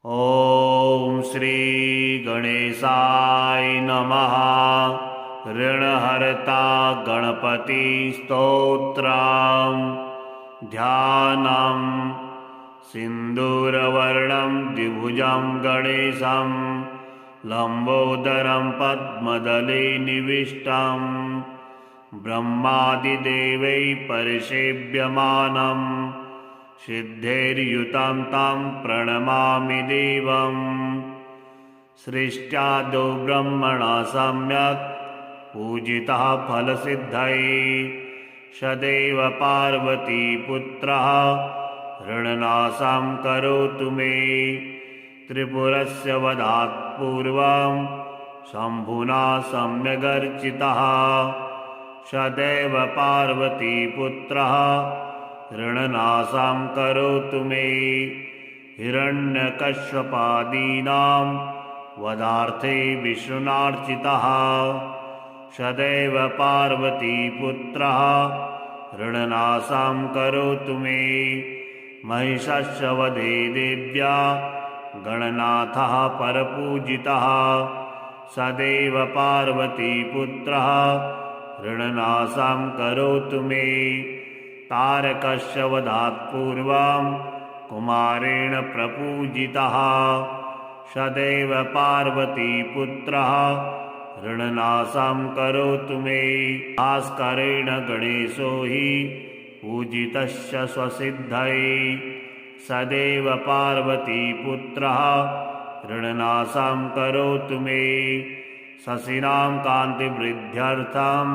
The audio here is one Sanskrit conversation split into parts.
ॐ श्री गणेशाय नमः। ऋणहर्ता गणपति स्तोत्रम्। ध्यानं सिन्दूरवर्णं द्विभुजं गणेशं लम्बोदरं पद्मदले निविष्टं ब्रह्मादिदेवैः परिसेव्यमानं सिद्धैर्युतं तं प्रणमामि देवं। सृष्ट्यादौ ब्रह्मणा सम्यक् पूजितः फलसिद्धये सदैव पार्वतीपुत्रः ऋणनाशं करोतु मे। त्रिपुरस्य वधात् पूर्वं शम्भुना सम्यगर्चितः सदैव पार्वतीपुत्रः ऋणनाशं करोतु मे। हिरण्यकश्यपादीनां वधार्थे विष्णुनार्चितः सदैव पार्वतीपुत्रः ऋणनाशं करोतु मे। महिषस्य वधे देव्या गणनाथः परपूजितः सदैव पार्वतीपुत्रः ऋणनाशं करोतु मे। तारकस्य वधात् पूर्वं कुमारेण प्रपूजितः सदैव पार्वतीपुत्रः ऋणनाशं करोतु मे। भास्करेण गणेशो हि पूजितस्य स्वसिद्धये सदैव पार्वतीपुत्रः ऋणनाशं करोतु मे। शशिनां कान्तिवृद्ध्यर्थं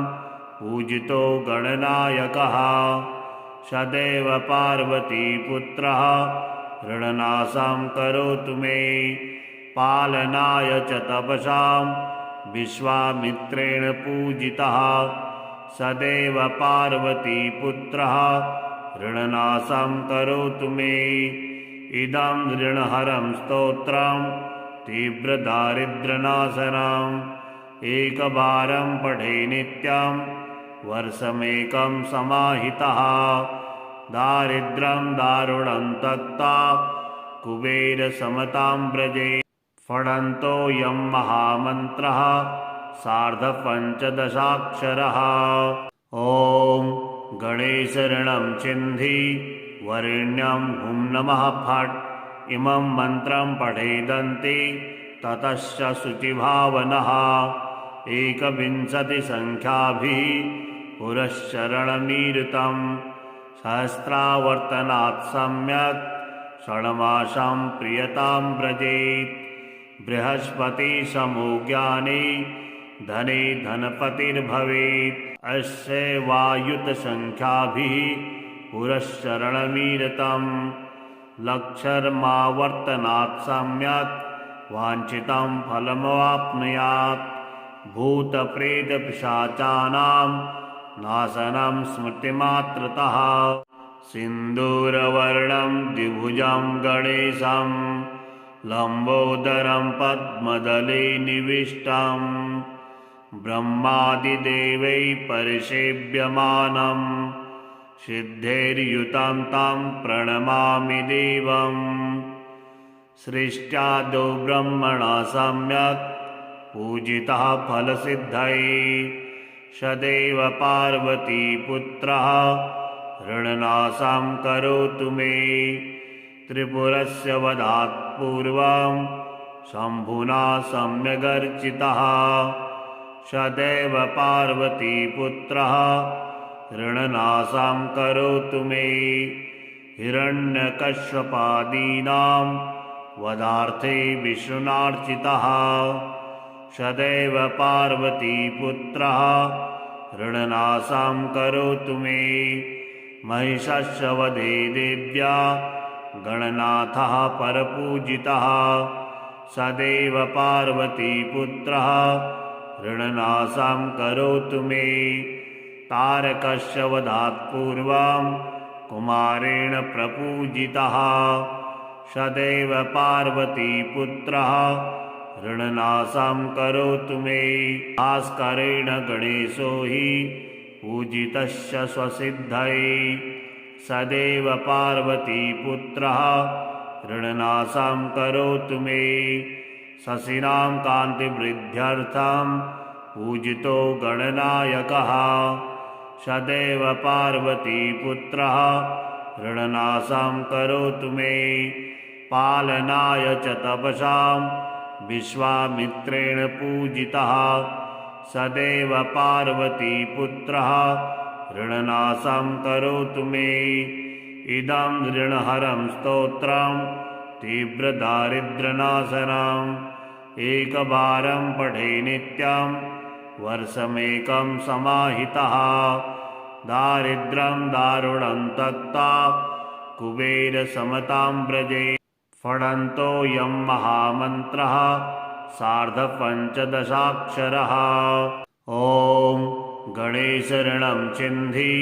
पूजितो गणनायकः सदैव पार्वतीपुत्रः ऋणनाशं करोतु मे। पालनाय च तपसां विश्वामित्रेण पूजितः सदैव पार्वतीपुत्रः ऋणनाशं करोतु मे। इदं ऋणहरं स्तोत्रं तीव्रदारिद्र्यनाशनम् एकवारं पठे नित्यं वर्षमेकं समाहितः। दारिद्र्यं दारुणं तत्ता कुबेरसमतां व्रजेत्। फणन्तोऽयं महामन्त्रः सार्धपञ्चदशाक्षरः। ॐ गणेशऋणं चिन्धि वरेण्यं हुं नमः फट्। इमं मन्त्रं पठेदन्ति ततश्च शुचिभावनः। एकविंशतिसङ्ख्याभिः पुरश्चरणमीरितं सहस्रावर्तनात् सम्यक् षण्मासं प्रियतां व्रजेत्। बृहस्पतिसमो ज्ञानी धने धनपतिर्भवेत्। अस्य वायुतसङ्ख्याभिः पुरश्चरणमीरितं लक्षर्मावर्तनात् सम्यक् वाञ्छितं फलमवाप्नुयात्। भूतप्रेतपिशाचानां नाशनं स्मृतिमात्रतः। सिन्दूरवर्णं द्विभुजं गणेशं लम्बोदरं पद्मदले निविष्टं ब्रह्मादिदेवैः परिसेव्यमानं सिद्धैर्युतं तं प्रणमामि देवं। सृष्ट्यादौ ब्रह्मणा सम्यक् पूजितः फलसिद्धये सदैव पार्वतीपुत्रः ऋणनाशं करोतु मे। त्रिपुरस्य वधात् पूर्वं शम्भुना सम्यगर्चितः सदैव पार्वतीपुत्रः ऋणनाशं करोतु मे। हिरण्यकश्यपादीनां वधार्थे विष्णुनार्चितः सदैव पार्वतीपुत्रः ऋणनाशं करोतु मे। महिषस्य वधे देव्या गणनाथः परपूजितः सदैव पार्वतीपुत्रः ऋणनाशं करोतु मे। तारकस्य वधात् पूर्वं कुमारेण प्रपूजितः सदैव पार्वतीपुत्रः ऋणनाशं करोतु मे। भास्करेण गणेशो हि पूजितस्य स्वसिद्धये सदैव पार्वतीपुत्रः ऋणनाशं करोतु मे। शशिनां कान्तिवृद्ध्यर्थं पूजितो गणनायकः सदैव पार्वतीपुत्रः ऋणनाशं करोतु मे। पालनाय च तपसां विश्वामित्रेण पूजितः सदैव पार्वतीपुत्रः ऋणनाशं करोतु मे। इदं ऋणहरं स्तोत्रं तीव्रदारिद्र्यनाशनम् एकवारं पठे नित्यं वर्षमेकं समाहितः। दारिद्र्यं दारुणं तत्ता कुबेरसमतां व्रजे। फणन्तोऽयं महामन्त्रः सार्धपञ्चदशाक्षरः। ॐ गणेशऋणं चिन्धि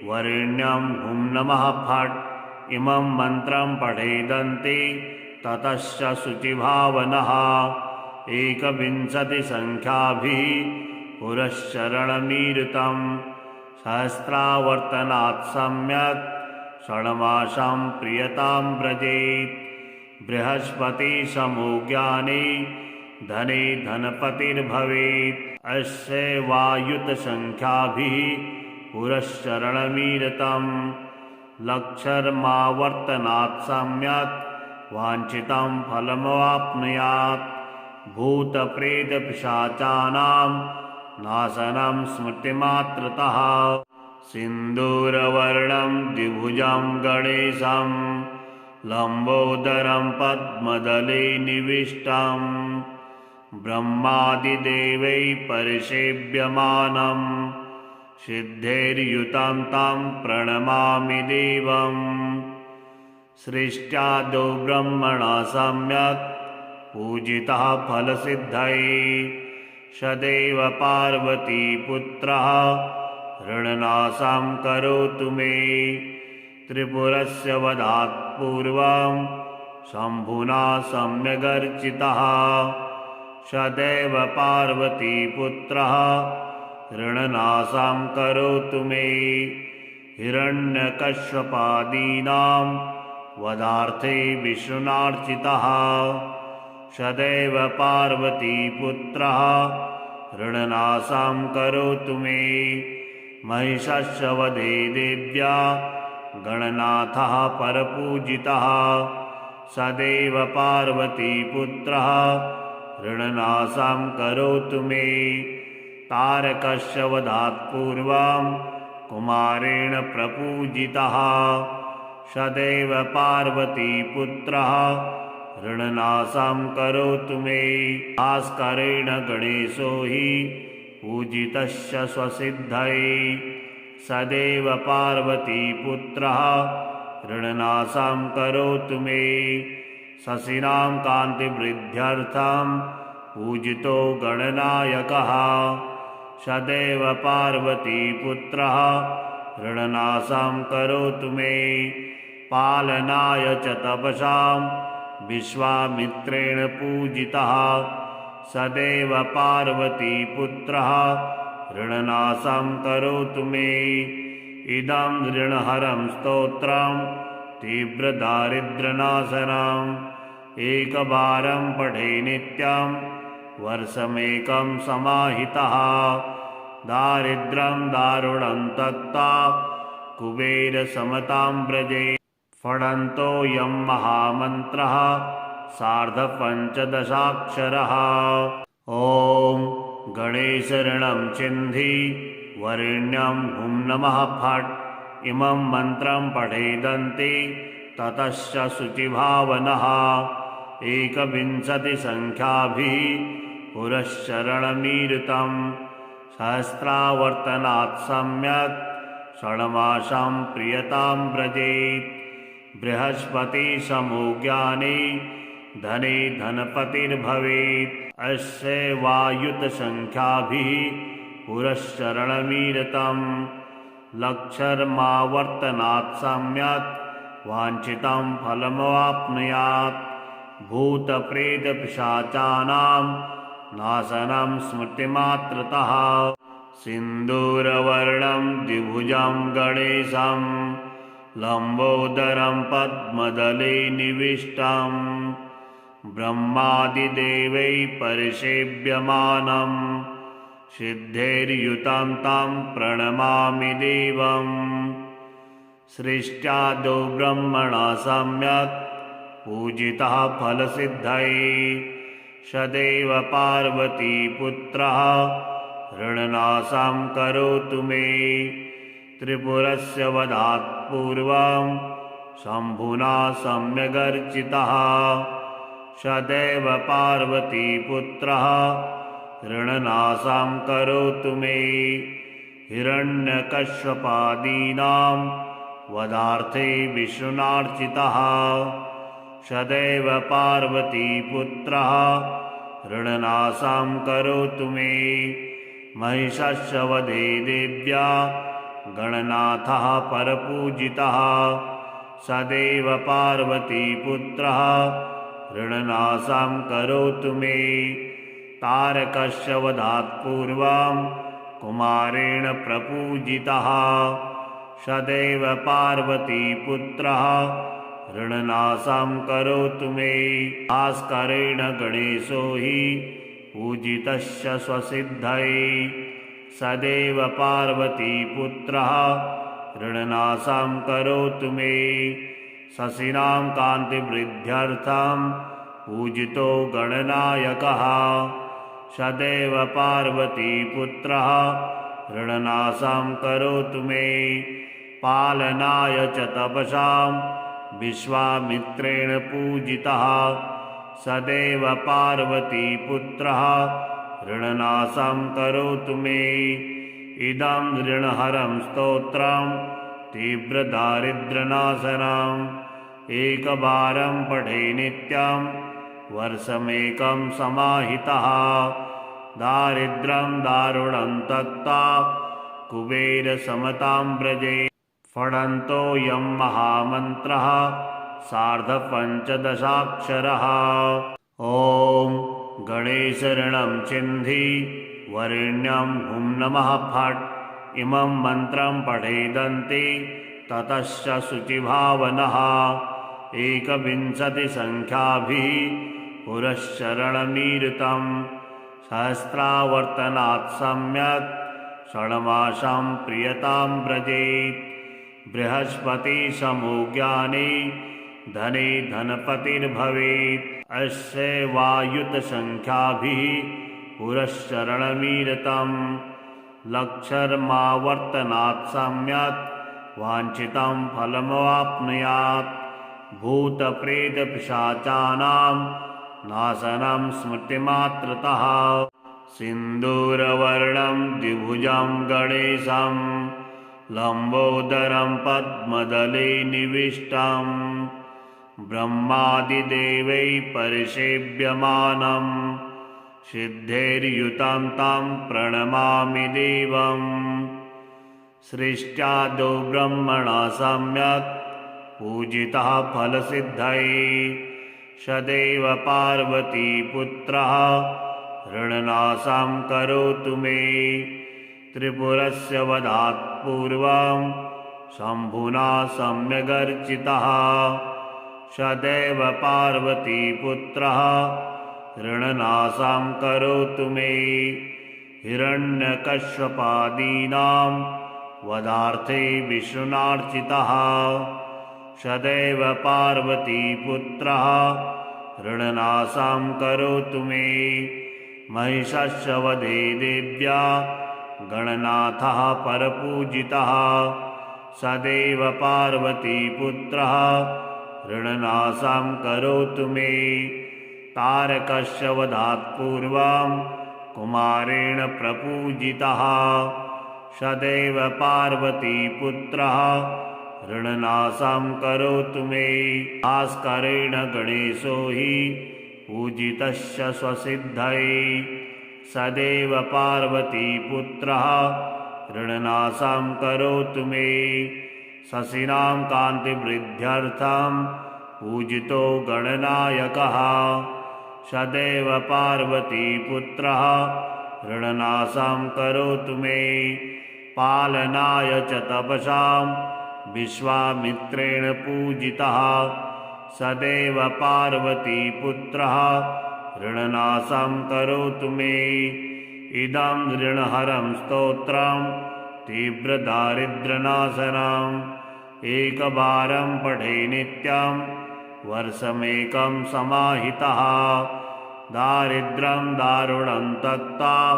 वरेण्यं हुं नमः फट्। इमं मन्त्रं पठेदन्ति ततश्च शुचिभावनः। 21 पुरश्चरणमीरितं सहस्रावर्तनात् सम्यक् षण्मासं प्रियतां व्रजेत्। बृहस्पतिसमो ज्ञानी धने धनपतिर्भवेत्। अस्य वायुतसंख्याभिः पुरश्चरणमीरितं लक्षर्मावर्तनात् सम्यक् वाञ्छितं फलमवाप्नुयात्। भूतप्रेतपिशाचानां नाशनं स्मृतिमात्रतः। सिन्दूरवर्णं द्विभुजं गणेशं लम्बोदरं पद्मदले निविष्टं ब्रह्मादिदेवैः परिसेव्यमानं सिद्धैर्युतं तं प्रणमामि देवम्। सृष्ट्यादौ ब्रह्मणा सम्यक् पूजितः फलसिद्धये सदैव पार्वतीपुत्रः ऋणनाशं करोतु मे। त्रिपुरस्य वधात् पूर्वं शम्भुना सम्यगर्चितः सदैव पार्वतीपुत्रः ऋणनाशं करोतु मे। हिरण्यकश्यपादीनां वधार्थे विष्णुनार्चितः सदैव पार्वतीपुत्रः ऋणनाशं करोतु मे। महिषस्य वधे देव्या गणनाथः परपूजितः सदैव पार्वतीपुत्रः ऋणनाशं करोतु मे। तारकस्य वधात् पूर्वं कुमारेण प्रपूजितः सदैव पार्वतीपुत्रः ऋणनाशं करोतु मे। भास्करेण गणेशो हि पूजितस्य स्वसिद्धये सदैव पार्वतीपुत्रः ऋणनाशं करोतु मे। शशिनां कान्तिवृद्ध्यर्थं पूजितो गणनायकः सदैव पार्वतीपुत्रः ऋणनाशं करोतु मे। पालनाय च तपसां विश्वामित्रेण पूजितः सदैव पार्वतीपुत्रः ऋणनाशं करोतु मे। इदं ऋणहरं स्तोत्रं तीव्रदारिद्र्यनाशनम् एकवारं पठे नित्यं वर्षमेकं समाहितः। दारिद्र्यं दारुणं तत्ता कुबेरसमतां व्रजे। फणन्तोऽयं महामन्त्रः सार्धपञ्चदशाक्षरः। ॐ गणेशऋणं चिन्धि वरेण्यं हुं नमः फट्। इमं मन्त्रं पठेदन्ति ततश्च शुचिभावनः। 21 पुरश्चरणमीरितं सहस्रावर्तनात् सम्यक् षण्मासं प्रियतां व्रजेत्। बृहस्पतिसमो ज्ञानी धने धनपतिर्भवेत्। अस्य वायुतसंख्याभिः पुरश्चरणमीरितं लक्षर्मावर्तनात् सम्यक् वाञ्छितं फलमवाप्नुयात्। भूतप्रेतपिशाचानां नाशनं स्मृतिमात्रतः। सिन्दूरवर्णं द्विभुजं गणेशं लम्बोदरं पद्मदले निविष्टं ब्रह्मादिदेवैः परिसेव्यमानं सिद्धैर्युतं तं प्रणमामि देवम् सृष्ट्यादौ ब्रह्मणा सम्यक् पूजितः फलसिद्धये सदैव पार्वतीपुत्रः ऋणनाशं करोतु मे त्रिपुरस्य वधात् पूर्वं शम्भुना सम्यगर्चितः सदैव पार्वतीपुत्रः ऋणनाशं करोतु मे हिरण्यकश्यपादीनां वधार्थे विष्णुनार्चितः सदैव पार्वतीपुत्रः ऋणनाशं करोतु मे महिषस्य वधे देव्या गणनाथः परपूजितः सदैव पार्वतीपुत्रः ऋणनाशं करोतु मे तारकस्य वधात् पूर्वं कुमारेण प्रपूजितः सदैव पार्वतीपुत्रः ऋणनाशं करोतु मे भास्करेण गणेशो हि पूजितस्य स्वसिद्धये सदैव पार्वतीपुत्रः ऋणनाशं करोतु मे शशिनां कान्तिवृद्ध्यर्थं पूजितो गणनायकः सदैव पार्वतीपुत्रः ऋणनाशं करोतु मे पालनाय च तपसां विश्वामित्रेण पूजितः सदैव पार्वतीपुत्रः ऋणनाशं करोतु मे इदं ऋणहरं स्तोत्रं तीव्रदारिद्र्यनाशनम् एकवारं पठे नित्यं वर्षमेकं समाहितः दारिद्र्यं दारुणं तत्ता कुबेरसमतां व्रजे फणन्तोऽयं महामन्त्रः सार्धपञ्चदशाक्षरः ॐ गणेशऋणं चिन्धि वरेण्यं हुं नमः फट् इमं मन्त्रं पठेदन्ति ततश्च शुचिभावनः एकविंशतिसङ्ख्याभिः पुरश्चरणमीरितं सहस्रावर्तनात् सम्यक् षण्मासं प्रियतां व्रजेत् बृहस्पतिसमो ज्ञानी धने धनपतिर्भवेत् अस्य वायुतसङ्ख्याभिः पुरश्चरणमीरितं लक्षर्मावर्तनात् सम्यक् वाञ्छितं फलमवाप्नुयात् भूतप्रेतपिशाचानां नाशनं स्मृतिमात्रतः सिन्दूरवर्णं द्विभुजं गणेशं लम्बोदरं पद्मदले निविष्टं ब्रह्मादिदेवैः परिसेव्यमानं सिद्धैर्युतं तं प्रणमामि देवम् सृष्ट्यादौ ब्रह्मणा सम्यक् पूजितः फलसिद्धये सदैव पार्वतीपुत्रः ऋणनाशं करोतु मे त्रिपुरस्य वधात् पूर्वं शम्भुना सम्यगर्चितः सदैव पार्वतीपुत्रः ऋणनाशं करोतु मे हिरण्यकश्यपादीनां वधार्थे विष्णुनार्चितः सदैव पार्वतीपुत्रः ऋणनाशं करोतु मे महिषस्य वधे देव्या गणनाथः परपूजितः सदैव पार्वतीपुत्रः ऋणनाशं करोतु मे तारकस्य वधात् पूर्वं कुमारेण प्रपूजितः सदैव पार्वतीपुत्रः ऋणनाशं करोतु मे भास्करेण गणेशो हि पूजितस्य स्वसिद्धये सदैव पार्वतीपुत्रः ऋणनाशं करोतु मे शशिनां कान्तिवृद्ध्यर्थं पूजितो गणनायकः सदैव पार्वतीपुत्रः ऋणनाशं करोतु मे पालनाय च तपसां विश्वामित्रेण पूजितः सदैव पार्वतीपुत्रः ऋणनाशं करोतु मे। इदं ऋणहरं स्तोत्रं तीव्रदारिद्र्यनाशनम् एकवारं पठे नित्यं वर्षमेकं समाहितः। दारिद्र्यं दारुणं तत्ता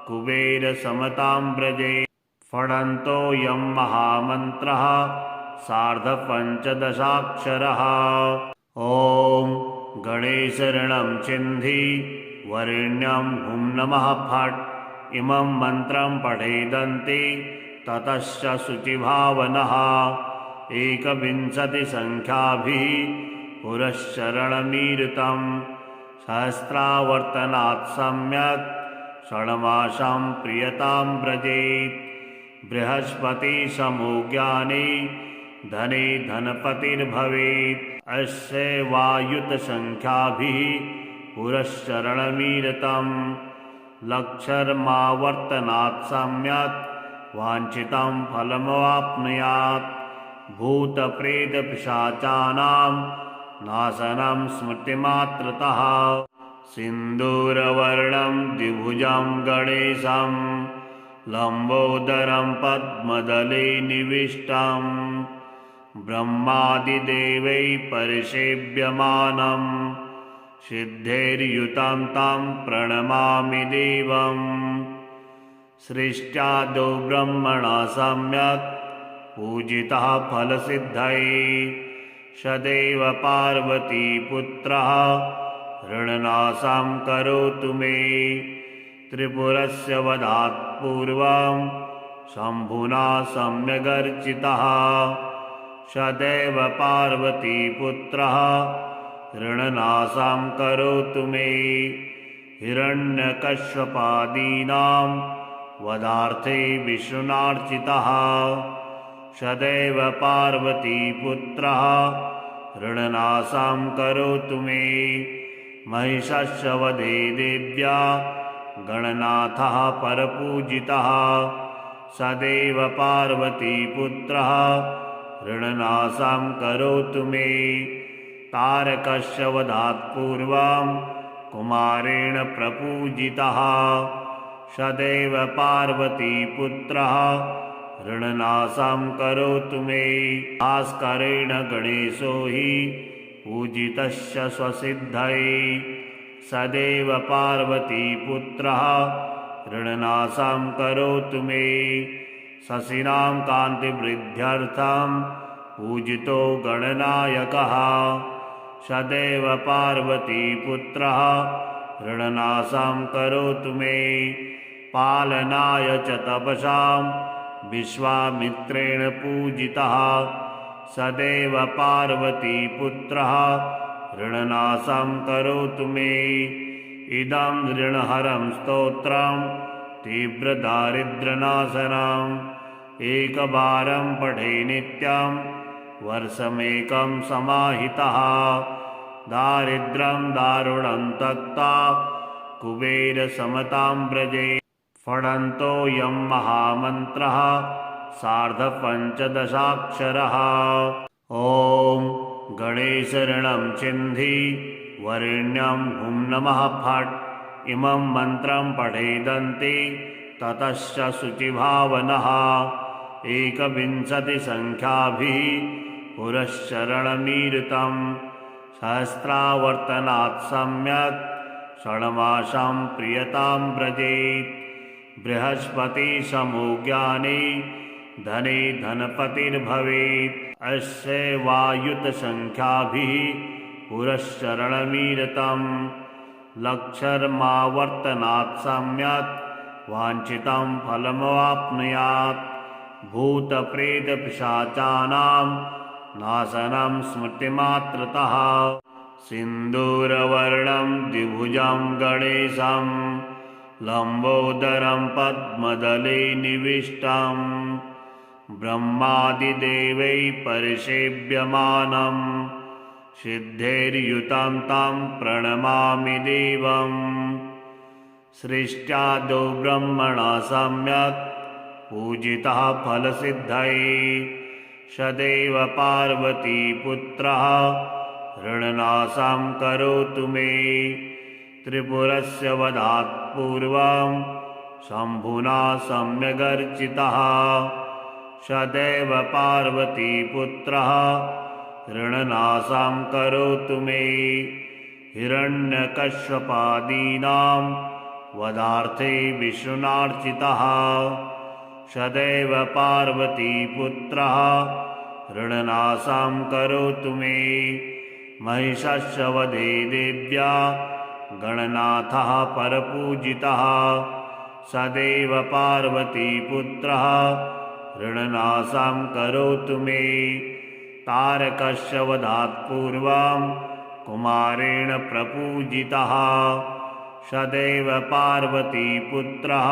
कुबेरसमतां व्रजे। फणन्तोऽयं महामन्त्रः सार्धपञ्चदशाक्षरः। ॐ गणेशऋणं चिन्धि वरेण्यं हुं नमः फट्। इमं मन्त्रं पठेदन्ति ततश्च शुचिभावनः। 21 पुरश्चरणमीरितं सहस्रावर्तनात् सम्यक् षण्मासं प्रियतां व्रजेत्। बृहस्पतिसमो ज्ञानी धने धनपतिर्भवेत्। अस्य वायुतसंख्याभिः पुरश्चरणमीरितं लक्षर्मावर्तनात् सम्यक् वाञ्छितं फलमवाप्नुयात्। भूतप्रेतपिशाचानां नाशनं स्मृतिमात्रतः। सिन्दूरवर्णं द्विभुजं गणेशं लम्बोदरं पद्मदले निविष्टं ब्रह्मादिदेवैः परिसेव्यमानं सिद्धैर्युतं तं प्रणमामि देवम्। सृष्ट्यादौ ब्रह्मणा सम्यक् पूजितः फलसिद्धये सदैव पार्वतीपुत्रः ऋणनाशं करोतु मे। त्रिपुरस्य वधात् पूर्वं शम्भुना सम्यगर्चितः सदैव पार्वतीपुत्रः ऋणनाशं करोतु मे। हिरण्यकश्यपादीनां वधार्थे विष्णुनार्चितः सदैव पार्वतीपुत्रः ऋणनाशं करोतु मे। महिषस्य वधे देव्या गणनाथः परपूजितः सदैव पार्वतीपुत्रः ऋणनाशं करोतु मे। तारकस्य वधात् पूर्वं कुमारेण प्रपूजितः सदैव पार्वतीपुत्रः ऋणनाशं करोतु मे। भास्करेण गणेशो हि पूजितस्य स्वसिद्धये सदैव पार्वतीपुत्रः ऋणनाशं करोतु मे। शशिनां कान्तिवृद्ध्यर्थं पूजितो गणनायकः सदैव पार्वतीपुत्रः ऋणनाशं करोतु मे। पालनाय च तपसां विश्वामित्रेण पूजितः सदैव पार्वतीपुत्रः ऋणनाशं करोतु मे। इदं ऋणहरं स्तोत्रं तीव्रदारिद्र्यनाशनम् एकवारं पठे नित्यं वर्षमेकं समाहितः। दारिद्र्यं दारुणं तत्ता कुबेरसमतां व्रजे। फणन्तोऽयं महामन्त्रः सार्धपञ्चदशाक्षरः। ॐ गणेशऋणं चिन्धि वरेण्यं हुं नमः फट्। इमं मन्त्रं पठेदन्ति ततश्च शुचिभावनः। 21 पुरश्चरणमीरितं सहस्रावर्तनात् सम्यक् षण्मासं प्रियतां व्रजेत्। बृहस्पतिसमो ज्ञानी धने धनपतिर्भवेत्। अस्य वायुतसंख्याभिः पुरश्चरणमीरितं लक्षर्मावर्तनात् सम्यक् वाञ्छितं फलमवाप्नुयात्। भूतप्रेतपिशाचानां नाशनं स्मृतिमात्रतः। सिन्दूरवर्णं द्विभुजं गणेशं लम्बोदरं पद्मदले निविष्टं ब्रह्मादिदेवैः परिसेव्यमानं सिद्धैर्युतं तं प्रणमामि देवम्। सृष्ट्यादौ ब्रह्मणा सम्यक् पूजितः फलसिद्धये सदैव पार्वतीपुत्रः ऋणनाशं करोतु मे। त्रिपुरस्य वधात् पूर्वं शम्भुना सम्यगर्चितः सदैव पार्वतीपुत्रः ऋणनाशं करोतु मे। हिरण्यकश्यपादीनां वधार्थे विष्णुनार्चितः सदैव पार्वतीपुत्रः ऋणनाशं करोतु मे। महिषस्य वधे देव्या गणनाथः परपूजितः सदैव पार्वतीपुत्रः ऋणनाशं करोतु मे। तारकस्य वधात् पूर्वं कुमारेण प्रपूजितः सदैव पार्वतीपुत्रः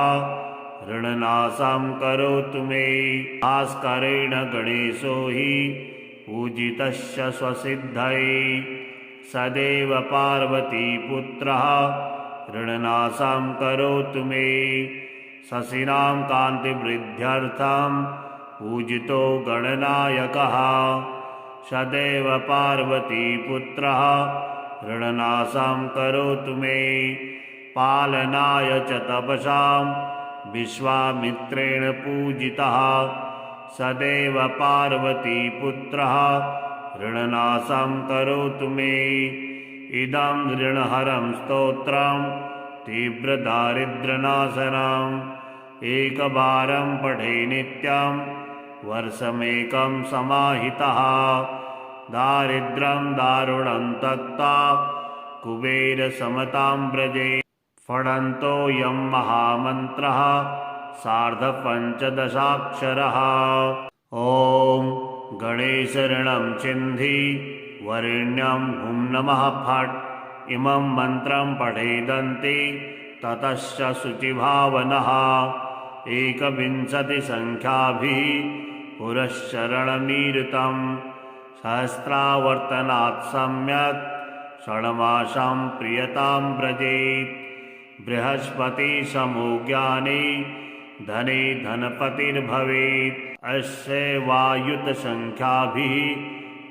ऋणनाशं करोतु मे। भास्करेण गणेशो हि पूजितस्य स्वसिद्धये सदैव पार्वतीपुत्रः ऋणनाशं करोतु मे। शशिनां कान्तिवृद्ध्यर्थं पूजितो गणनायकः सदैव पार्वतीपुत्रः ऋणनाशं करोतु मे। पालनाय च तपसां विश्वामित्रेण पूजितः सदैव पार्वतीपुत्रः ऋणनाशं करोतु मे। इदं ऋणहरं स्तोत्रं तीव्रदारिद्र्यनाशनम् एकवारं पठे नित्यं वर्षमेकं समाहितः। दारिद्र्यं दारुणं तत्ता कुबेरसमतां व्रजे। फणन्तोऽयं महामन्त्रः सार्धपञ्चदशाक्षरः। ॐ गणेशऋणं चिन्धि वरेण्यं हुं नमः फट्। इमं मन्त्रं पठेदन्ति ततश्च शुचिभावनः। 21 संख्याभिः पुरश्चरणमीरितं सहस्रावर्तनात् सम्यक् षण्मासं प्रियतां व्रजेत्। बृहस्पतिसमो ज्ञानी धने धनपतिर्भवेत्। अस्य वायुतसंख्याभिः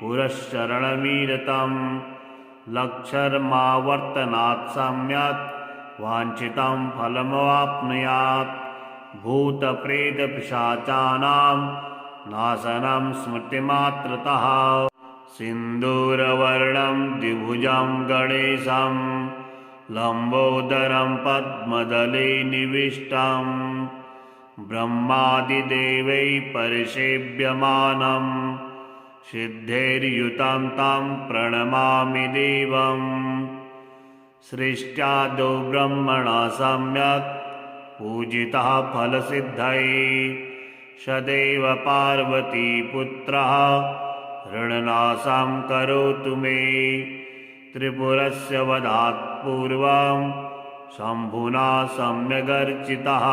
पुरश्चरणमीरितं लक्षर्मावर्तनात् सम्यक् वाञ्छितं फलमवाप्नुयात्। भूतप्रेतपिशाचानां नाशनं स्मृतिमात्रतः। सिन्दूरवर्णं द्विभुजं गणेशं लम्बोदरं पद्मदले निविष्टं ब्रह्मादिदेवैः परिसेव्यमानं सिद्धैर्युतं तं प्रणमामि देवम्। सृष्ट्यादौ ब्रह्मणा सम्यक् पूजितः फलसिद्धये सदैव पार्वतीपुत्रः ऋणनाशं करोतु मे। त्रिपुरस्य वधात् पूर्वं शम्भुना सम्यगर्चितः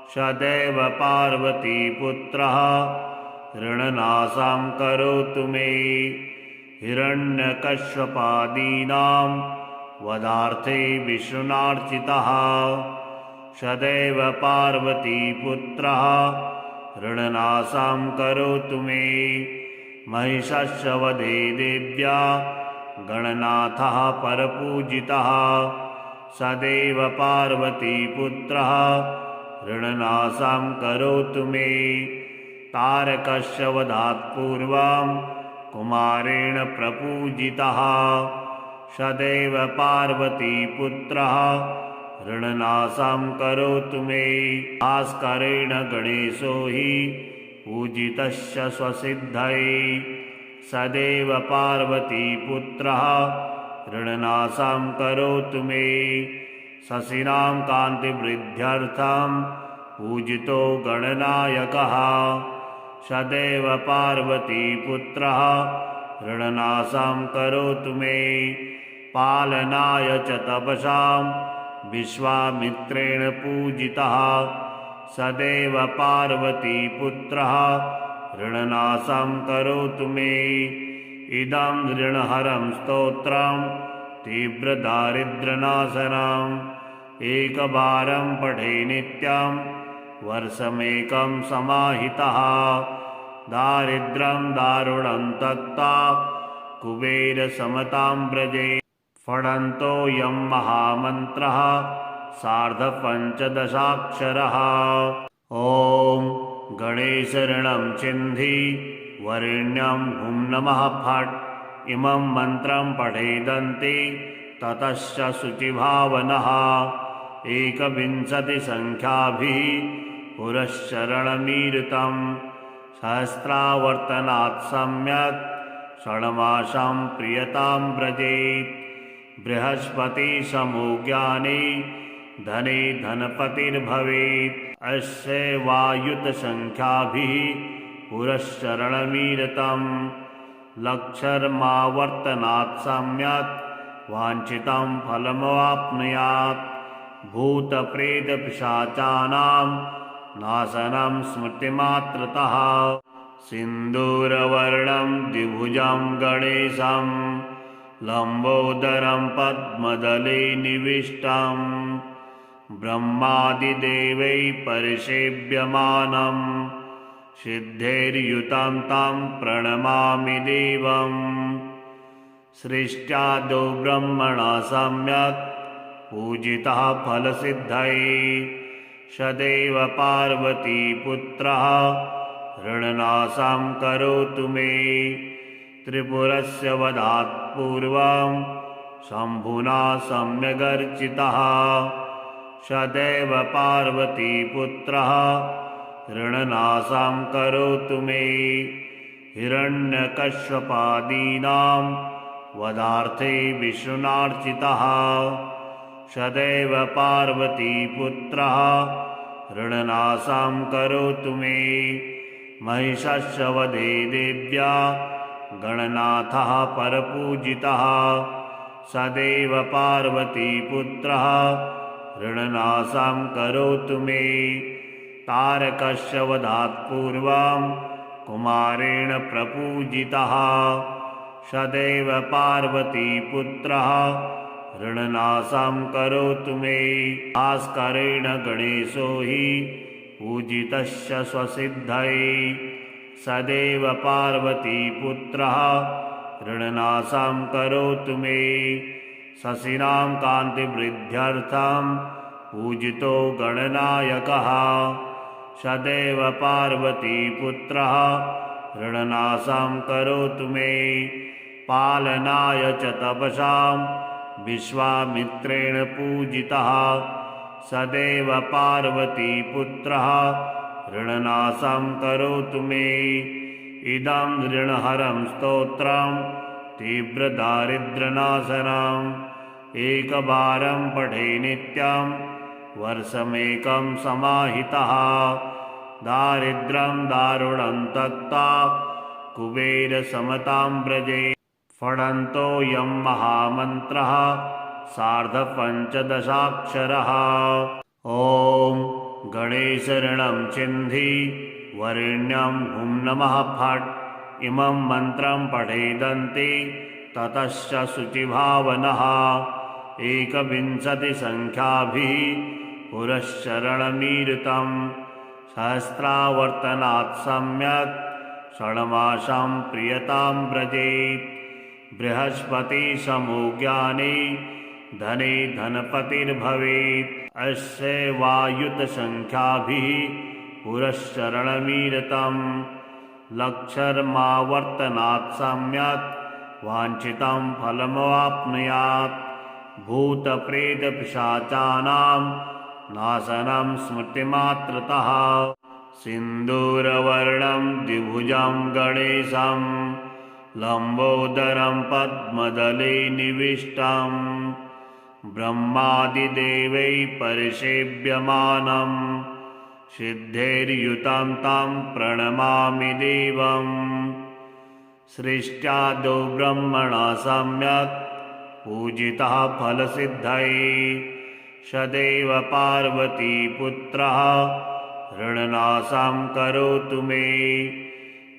सदैव पार्वतीपुत्रः ऋणनाशं करोतु मे। हिरण्यकश्यपादीनां वधार्थे विष्णुनार्चितः सदैव पार्वतीपुत्रः ऋणनाशं करोतु मे। महिषस्य वधे देव्या गणनाथः परपूजितः सदैव पार्वतीपुत्रः ऋणनाशं करोतु मे। तारकस्य वधात् पूर्वं कुमारेण प्रपूजितः सदैव पार्वतीपुत्रः ऋणनाशं करोतु मे। भास्करेण गणेशो हि पूजितस्य स्वसिद्धये सदैव पार्वतीपुत्रः ऋणनाशं करोतु मे। शशिनां कान्तिवृद्ध्यर्थं पूजितो गणनायकः सदैव पार्वतीपुत्रः ऋणनाशं करोतु मे। पालनाय च तपसां विश्वामित्रेण पूजितः सदैव पार्वतीपुत्रः ऋणनाशं करोतु मे। इदं ऋणहरं स्तोत्रं तीव्रदारिद्र्यनाशनम् एकवारं पठे नित्यं वर्षमेकं समाहितः। दारिद्र्यं दारुणं तत्ता कुबेरसमतां व्रजे फणन्तोऽयं महामन्त्रः सार्धपञ्चदशाक्षरः। ॐ गणेशऋणं चिन्धि वरेण्यं हुं नमः फट् इमं मन्त्रं पठेदन्ति ततश्च शुचिभावनः 21 संख्याभिः पुरश्चरणमीरितं सहस्रावर्तनात् सम्यक् षण्मासं प्रियतां व्रजेत् बृहस्पतिसमो ज्ञानी धने धनपतिर्भवेत् अस्य वायुतसंख्याभिः पुरश्चरणमीरितं लक्षर्मावर्तनात् सम्यक् वाञ्छितं फलमवाप्नुयात् भूतप्रेतपिशाचानां नाशनं स्मृतिमात्रतः सिन्दूरवर्णं द्विभुजं गणेशं लम्बोदरं पद्मदले निविष्टं ब्रह्मादिदेवैः परिसेव्यमानं सिद्धैर्युतं तं प्रणमामि देवम् सृष्ट्यादौ ब्रह्मणा सम्यक् पूजितः फलसिद्धये सदैव पार्वतीपुत्रः ऋणनाशं करोतु मे त्रिपुरस्य वधात् पूर्वं शम्भुना सम्यगर्चितः सदैव पार्वतीपुत्रः ऋणनाशं करोतु मे हिरण्यकश्यपादीनां वधार्थे विष्णुनार्चितः सदैव पार्वतीपुत्रः ऋणनाशं करोतु मे महिषस्य वधे देव्या गणनाथः परपूजितः सदैव पार्वतीपुत्रः ऋणनाशं करोतु मे तारकस्य वधात् पूर्वं कुमारेण प्रपूजितः सदैव पार्वतीपुत्रः ऋणनाशं करोतु मे भास्करेण गणेशो हि पूजितस्य स्वसिद्धये सदैव पार्वतीपुत्रः ऋणनाशं करोतु मे शशिनां कान्तिवृद्ध्यर्थं पूजितो गणनायकः सदैव पार्वतीपुत्रः ऋणनाशं करोतु मे पालनाय च तपसां विश्वामित्रेण पूजितः सदैव पार्वतीपुत्रः ऋणनाशं करोतु मे इदं ऋणहरं स्तोत्रं तीव्रदारिद्र्यनाशनम् एकवारं पठे नित्यं वर्षमेकं समाहितः दारिद्र्यं दारुणं तत्ता कुबेरसमतां व्रजे फणन्तोऽयं महामन्त्रः सार्धपञ्चदशाक्षरः। ॐ गणेशऋणं चिन्धि वरेण्यं हुं नमः फट् इमं मन्त्रं पठेदन्ति ततश्च शुचिभावनः 21 संख्याभिः पुरश्चरणमीरितं सहस्रावर्तनात् सम्यक् षण्मासं प्रियतां व्रजेत् बृहस्पतिसमो ज्ञानी धने धनपतिर्भवेत् अस्य वायुतसंख्याभिः पुरश्चरणमीरितं लक्षर्मावर्तनात् सम्यक् वाञ्छितं फलमवाप्नुयात् भूतप्रेतपिशाचानां नाशनं स्मृतिमात्रतः सिन्दूरवर्णं द्विभुजं गणेशं लम्बोदरं पद्मदले निविष्टं ब्रह्मादिदेवैः परिसेव्यमानं सिद्धैर्युतं तं प्रणमामि देवम् सृष्ट्यादौ ब्रह्मणा सम्यक् पूजितः फलसिद्धये सदैव पार्वतीपुत्रः ऋणनाशं करोतु मे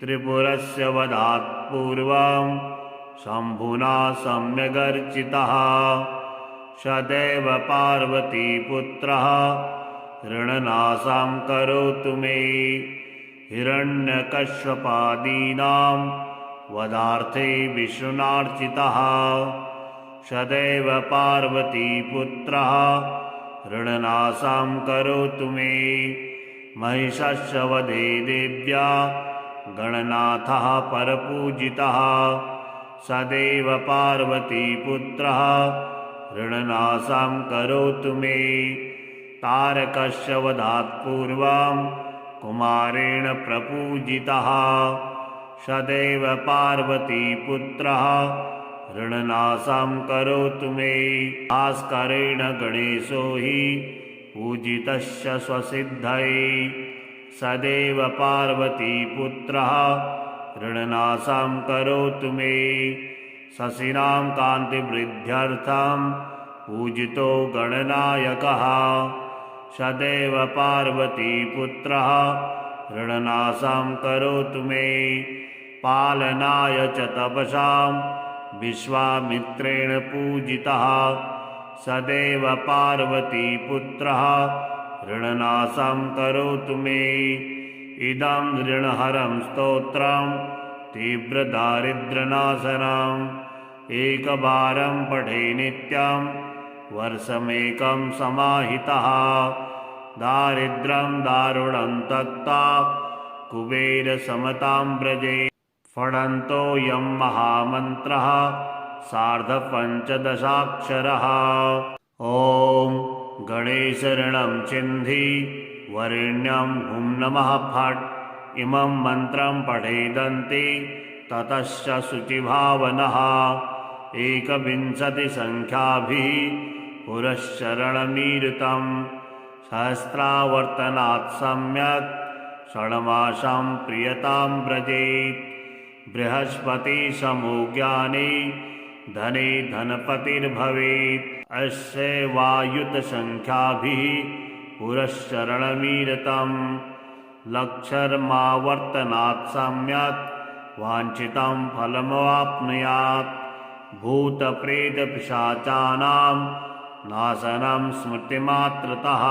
त्रिपुरस्य वधात् पूर्वं शम्भुना सम्यगर्चितः सदैव पार्वतीपुत्रः ऋणनाशं करोतु मे हिरण्यकश्यपादीनां वधार्थे विष्णुनार्चितः सदैव पार्वतीपुत्रः ऋणनाशां करोतु मे महिषस्य वधे देव्या गणनाथः परपूजितः सदैव पार्वतीपुत्रः ऋणनाशां करोतु मे तारकस्य वधात् पूर्वं कुमारेण प्रपूजितः सदैव पार्वतीपुत्रः ऋणनाशां करोतु मे भास्करेण गणेशो हि पूजितस्य स्वसिद्धये सदैव पार्वतीपुत्रः ऋणनाशां करोतु मे शशिनां कान्तिवृद्ध्यर्थं पूजितो गणनायकः सदैव पार्वतीपुत्रः ऋणनाशां करोतु मे पालनाय च तपसां विश्वामित्रेण पूजितः सदैव पार्वतीपुत्रः ऋणनाशां करोतु मे इदं ऋणहरं स्तोत्रं तीव्रदारिद्र्यनाशनम् एकवारं पठे नित्यं वर्षमेकं समाहितः दारिद्र्यं दारुणं तत्ता कुबेरसमतां व्रजे फणन्तोऽयं महामन्त्रः सार्धपञ्चदशाक्षरः ॐ गणेशऋणं चिन्धि वरेण्यं हुं नमः फट् इमं मन्त्रं पठेदन्ति ततश्च शुचिभावनः 21 संख्याभिः पुरश्चरणमीरितं सहस्रावर्तनात् सम्यक् षण्मासां प्रियतां व्रजेत् बृहस्पति समो ज्ञानी धने धनपतिर्भवेत् अस्य वायुतसंख्याभिः पुरश्चरणमीरितं लक्षर्मावर्तनात् सम्यक् वाञ्छितं फलमवाप्नुयात् भूतप्रेतपिशाचानां नाशनं स्मृतिमात्रतः